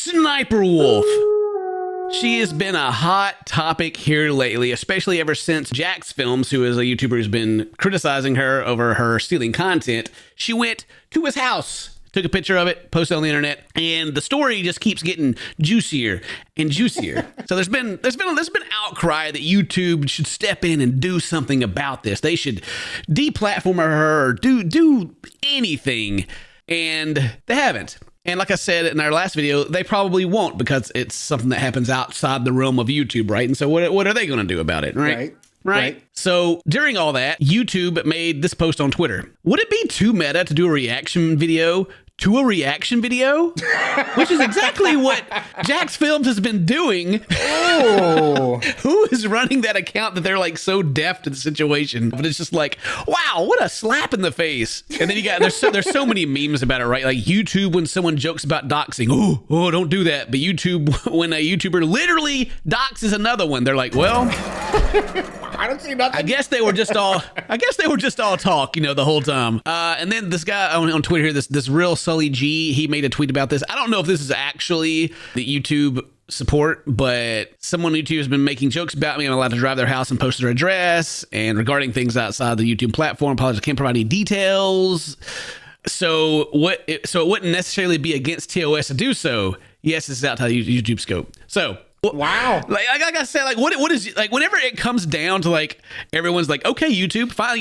Sniperwolf. She has been a hot topic here lately, especially ever since Jax Films, who is a YouTuber who's been criticizing her over her stealing content. She went to his house, took a picture of it, posted it on the internet, and the story just keeps getting juicier and juicier. So there's been outcry that YouTube should step in and do something about this. They should deplatform her or do anything, and they haven't. And like I said in our last video, they probably won't because it's something that happens outside the realm of YouTube, right? And so what are they going to do about it, right? Right. So during all that, YouTube made this post on Twitter. Would it be too meta to do a reaction video to a reaction video? Which is exactly what Jax Films has been doing. Oh. Who is running that account that they're like so deaf to the situation? But it's just like, wow, what a slap in the face. And then you got, there's so many memes about it, right? Like YouTube when someone jokes about doxing. Oh, don't do that. But YouTube, when a YouTuber literally doxes another one, they're like, well, I don't see nothing. I guess they were just all talk, the whole time. And then this guy on Twitter here, this real Sully G, he made a tweet about this. I don't know if this is actually the YouTube support, but someone on YouTube has been making jokes about me. I'm allowed to drive their house and post their address. And regarding things outside the YouTube platform, apologies, I can't provide any details. So it wouldn't necessarily be against TOS to do so. Yes, this is outside YouTube scope. So. Wow. Like I said, like what is like whenever it comes down to like everyone's like, okay, YouTube, fine,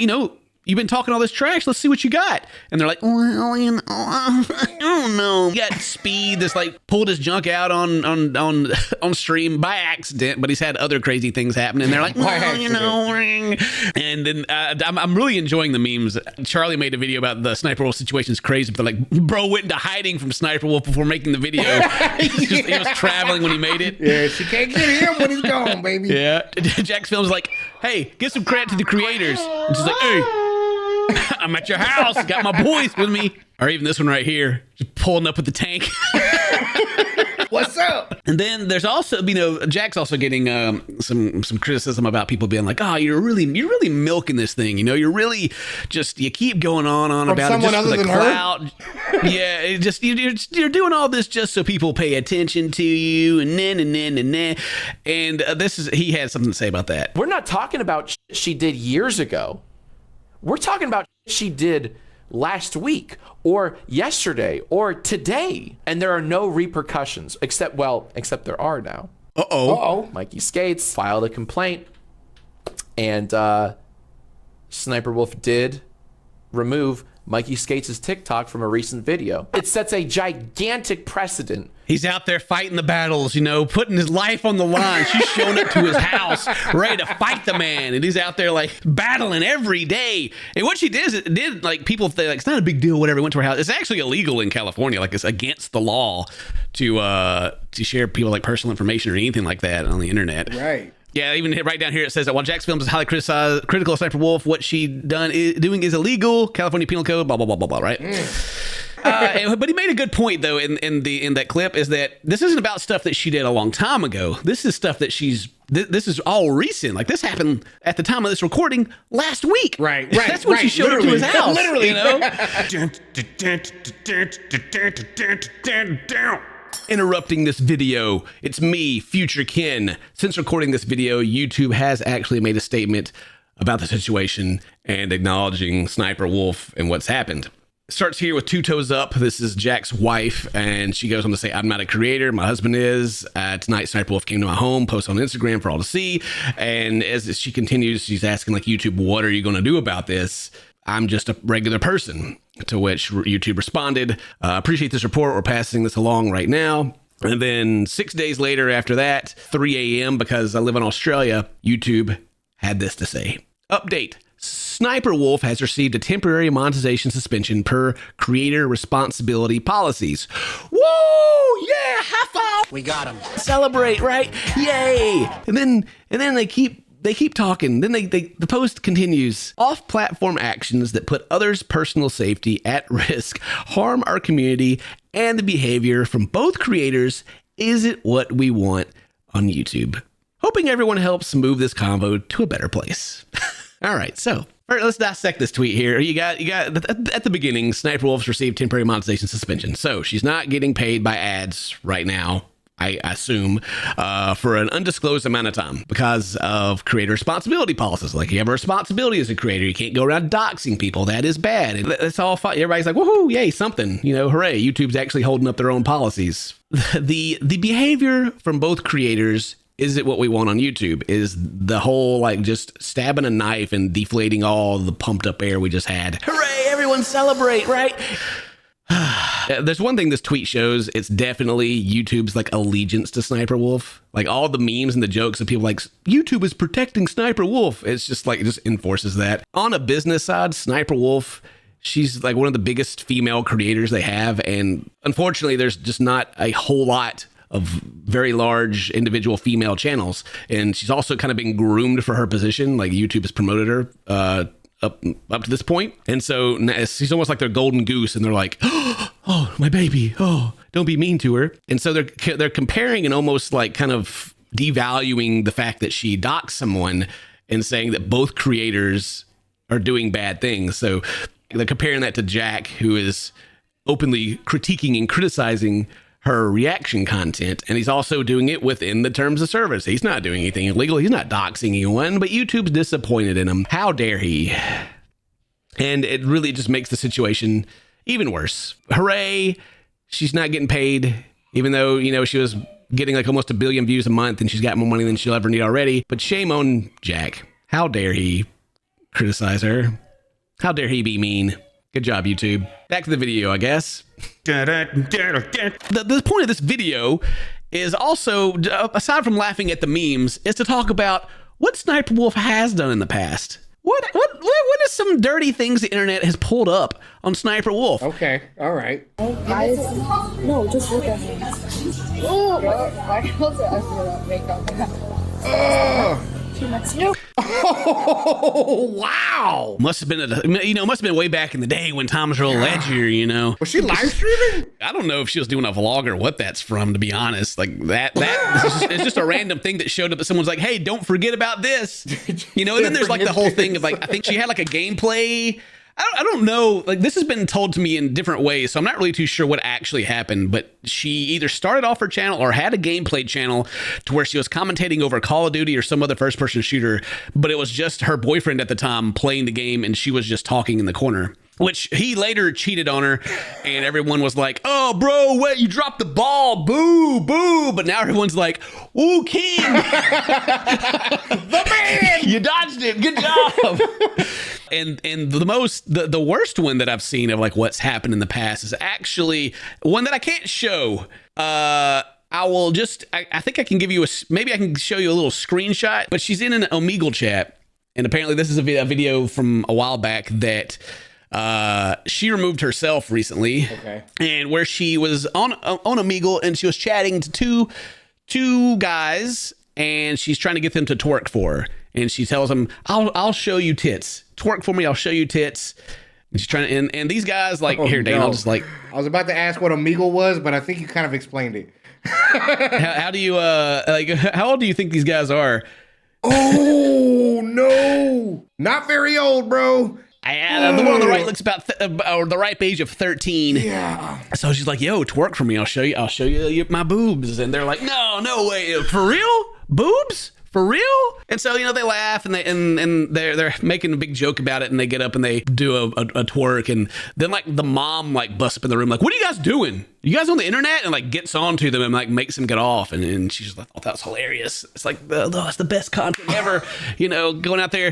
you've been talking all this trash. Let's see what you got. And they're like, well, I don't know. You got Speed that's like pulled his junk out on stream by accident, but he's had other crazy things happen. And they're like, well, And then I'm really enjoying the memes. Charlie made a video about the Sniperwolf situation is crazy, but they're like, bro went into hiding from Sniperwolf before making the video. He was traveling when he made it. Yeah, she can't get him when he's gone, baby. Yeah. Jax Films like, hey, give some credit to the creators. And she's like, hey, I'm at your house, got my boys with me. Or even this one right here, just pulling up with the tank. What's up? And then there's also, Jack's also getting some criticism about people being like, oh, you're really milking this thing. You really you keep going on From about it just other for the than clout. Yeah, you're doing all this just so people pay attention to you and then. And he had something to say about that. We're not talking about she did years ago. We're talking about she did last week or yesterday or today. And there are no repercussions except there are now. Uh-oh. Mikey Skates filed a complaint and Sniperwolf did remove Mikey Skates' TikTok from a recent video. It sets a gigantic precedent. He's out there fighting the battles, putting his life on the line. She's showing up to his house, ready to fight the man. And he's out there like battling every day. And what she did is it did like people think like it's not a big deal, whatever, went to her house. It's actually illegal in California. Like it's against the law to share people like personal information or anything like that on the internet. Right. Yeah, even right down here it says that while Jax Films is highly critical of Sniperwolf, what she doing is illegal. California Penal Code, blah blah blah blah blah. Right. But he made a good point though in that clip is that this isn't about stuff that she did a long time ago. This is stuff that this is all recent. Like this happened at the time of this recording last week. Right. That's when she showed up to his house. Literally. Interrupting this video, it's me, Future Ken. Since recording this video, YouTube has actually made a statement about the situation and acknowledging Sniperwolf and what's happened. It starts here with two toes up. This is Jack's wife, and she goes on to say, I'm not a creator, my husband is. Tonight, Sniperwolf came to my home, posted on Instagram for all to see. And as she continues, she's asking like YouTube, what are you going to do about this? I'm just a regular person. To which YouTube responded, appreciate this report. We're passing this along right now. And then 6 days later after that, 3 a.m., because I live in Australia, YouTube had this to say. Update. Sniperwolf has received a temporary monetization suspension per creator responsibility policies. Woo! Yeah! High five! We got him. Celebrate, right? Yay! And then they keep talking. Then the post continues. Off-platform actions that put others' personal safety at risk harm our community and the behavior from both creators isn't what we want on YouTube. Hoping everyone helps move this convo to a better place. All right, so All right, let's dissect this tweet here. You got at the beginning, Sniperwolf's received temporary monetization suspension. So she's not getting paid by ads right now, I assume, for an undisclosed amount of time because of creator responsibility policies. Like, you have a responsibility as a creator. You can't go around doxing people. That is bad. And that's all fine. Everybody's like, woohoo, yay, something. You know, hooray. YouTube's actually holding up their own policies. The behavior from both creators isn't what we want on YouTube. Is the whole like just stabbing a knife and deflating all the pumped up air we just had. Hooray, everyone celebrate, right? There's one thing this tweet shows. It's definitely YouTube's like allegiance to Sniperwolf. Like all the memes and the jokes of people like, YouTube is protecting Sniperwolf. It's just like, it just enforces that. On a business side, Sniperwolf, she's like one of the biggest female creators they have. And unfortunately, there's just not a whole lot of very large individual female channels. And she's also kind of been groomed for her position. Like YouTube has promoted her up to this point. And so she's almost like their golden goose. And they're like, oh, my baby. Oh, don't be mean to her. And so they're comparing and almost like kind of devaluing the fact that she doxed someone and saying that both creators are doing bad things. So they're comparing that to Jack, who is openly critiquing and criticizing her reaction content, and he's also doing it within the terms of service. He's not doing anything illegal. He's not doxing anyone, but YouTube's disappointed in him. How dare he? And it really just makes the situation even worse. Hooray, she's not getting paid, even though, you know, she was getting like almost 1 billion views a month, and she's got more money than she'll ever need already. But shame on Jack. How dare he criticize her? How dare he be mean? Good job, YouTube. Back to the video, I guess. The point of this video is also, aside from laughing at the memes, is to talk about what Sniperwolf has done in the past. What is some dirty things the internet has pulled up on Sniperwolf? Okay, all right. Guys, no, just look at him. Oh, my nails are under makeup. Oh, wow. Must have been way back in the day when times were a little edgier, you know. Was she live streaming? I don't know if she was doing a vlog or what that's from, to be honest. Like that it's just a random thing that showed up that someone's like, hey, don't forget about this. You know, and then there's like the whole thing of like, I think she had like a gameplay. I don't know. Like, this has been told to me in different ways, so I'm not really too sure what actually happened. But she either started off her channel or had a gameplay channel to where she was commentating over Call of Duty or some other first-person shooter, but it was just her boyfriend at the time playing the game, and she was just talking in the corner. Which he later cheated on her, and everyone was like, oh, bro, wait, you dropped the ball. Boo, boo. But now everyone's like, ooh, King. The man. You dodged it. Good job. And the worst one that I've seen of like what's happened in the past is actually one that I can't show. I think I can give you maybe I can show you a little screenshot, but she's in an Omegle chat. And apparently this is a video from a while back that she removed herself recently. Okay. And where she was on Omegle and she was chatting to two guys, and she's trying to get them to twerk for her. And she tells them, I'll show you tits. Twerk for me, I'll show you tits. And she's trying to, and these guys like, here, Dan, I'll just like. I was about to ask what Omegle was, but I think you kind of explained it. how do you, how old do you think these guys are? Oh, no. Not very old, bro. The one on the right looks about the ripe age of 13. Yeah. So she's like, yo, twerk for me. I'll show you my boobs. And they're like, no way. For real? Boobs? For real? And so, you know, they laugh and they're making a big joke about it, and they get up and they do a twerk, and then like the mom like busts up in the room like, what are you guys doing? You guys on the internet? And like gets on to them and like makes them get off, and she's just like, oh, that was hilarious. It's like, that's the best content ever. You know, going out there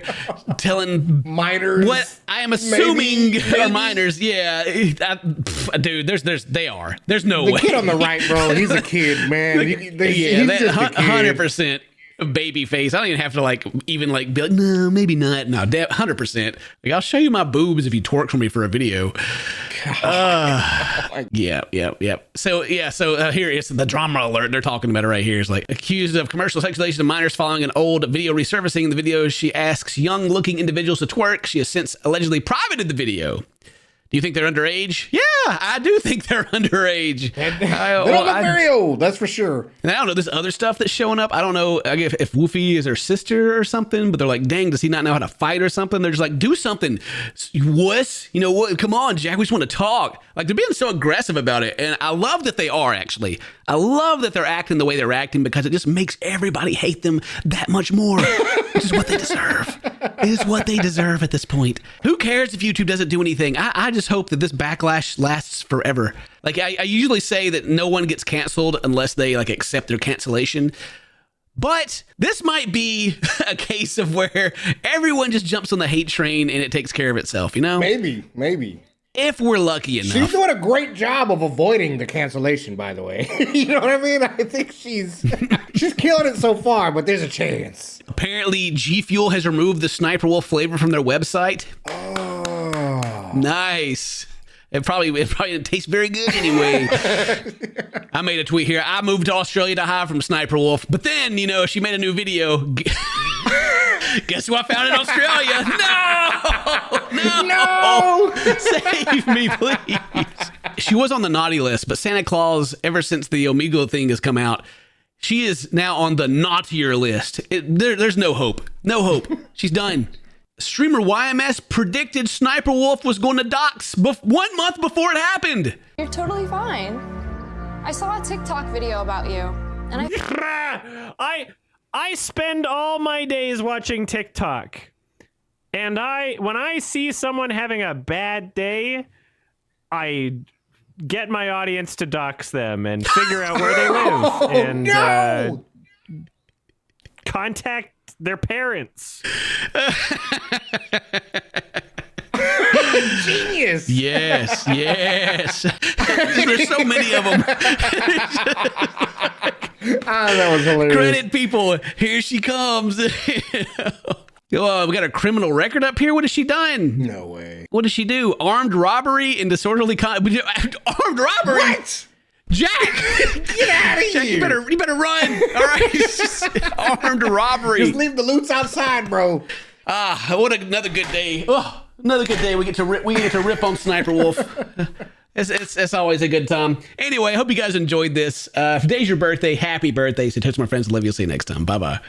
telling minors what I am assuming are minors. Yeah, dude, they are. There's no way. The kid on the right, bro, he's a kid, man. He's just a kid. 100%. Baby face. I don't even have to be like, no, maybe not. No, 100%. Like, I'll show you my boobs if you twerk for me for a video. Yeah. So here is the drama alert. They're talking about it right here. It's like, accused of commercial sexualization of minors following an old video resurfacing. In the video, she asks young looking individuals to twerk. She has since allegedly privated the video Do you think they're underage? Yeah, I do think they're underage. They don't look very old, that's for sure. And I don't know, this other stuff that's showing up, I don't know if Woofy is her sister or something, but they're like, dang, does he not know how to fight or something? They're just like, do something, wuss. You know what? Come on, Jack, we just want to talk. Like, they're being so aggressive about it. And I love that they are, actually. I love that they're acting the way they're acting because it just makes everybody hate them that much more, which is what they deserve. It is what they deserve at this point. Who cares if YouTube doesn't do anything? I just hope that this backlash lasts forever. Like, I usually say that no one gets canceled unless they like accept their cancellation. But this might be a case of where everyone just jumps on the hate train and it takes care of itself, you know? Maybe. If we're lucky enough. She's doing a great job of avoiding the cancellation, by the way. You know what I mean? I think she's killing it so far, but there's a chance. Apparently, G Fuel has removed the Sniperwolf flavor from their website. Oh. Nice. It probably didn't taste very good anyway. I made a tweet here. I moved to Australia to hide from Sniperwolf, but then, you know, she made a new video. Guess who I found in Australia? No! Save me, please. She was on the naughty list, but Santa Claus, ever since the Omegle thing has come out, she is now on the naughtier list. There's no hope. No hope. She's done. Streamer YMS predicted Sniperwolf was going to dox 1 month before it happened. You're totally fine. I saw a TikTok video about you, and I spend all my days watching TikTok, and when I see someone having a bad day, I get my audience to dox them and figure out where they live and contact their parents. Genius. Yes. There's so many of them. That was hilarious. Credit people. Here she comes. Oh, we got a criminal record up here. What has she done? No way. What does she do? Armed robbery and disorderly armed robbery? What? Jack! Get out of here! Jack, you better run. All right. Armed robbery. Just leave the loots outside, bro. What another good day. Oh, another good day. We get to rip on Sniperwolf. It's always a good time. Anyway, I hope you guys enjoyed this. If today's your birthday, happy birthday. So toast my friends. Love you. See you next time. Bye-bye.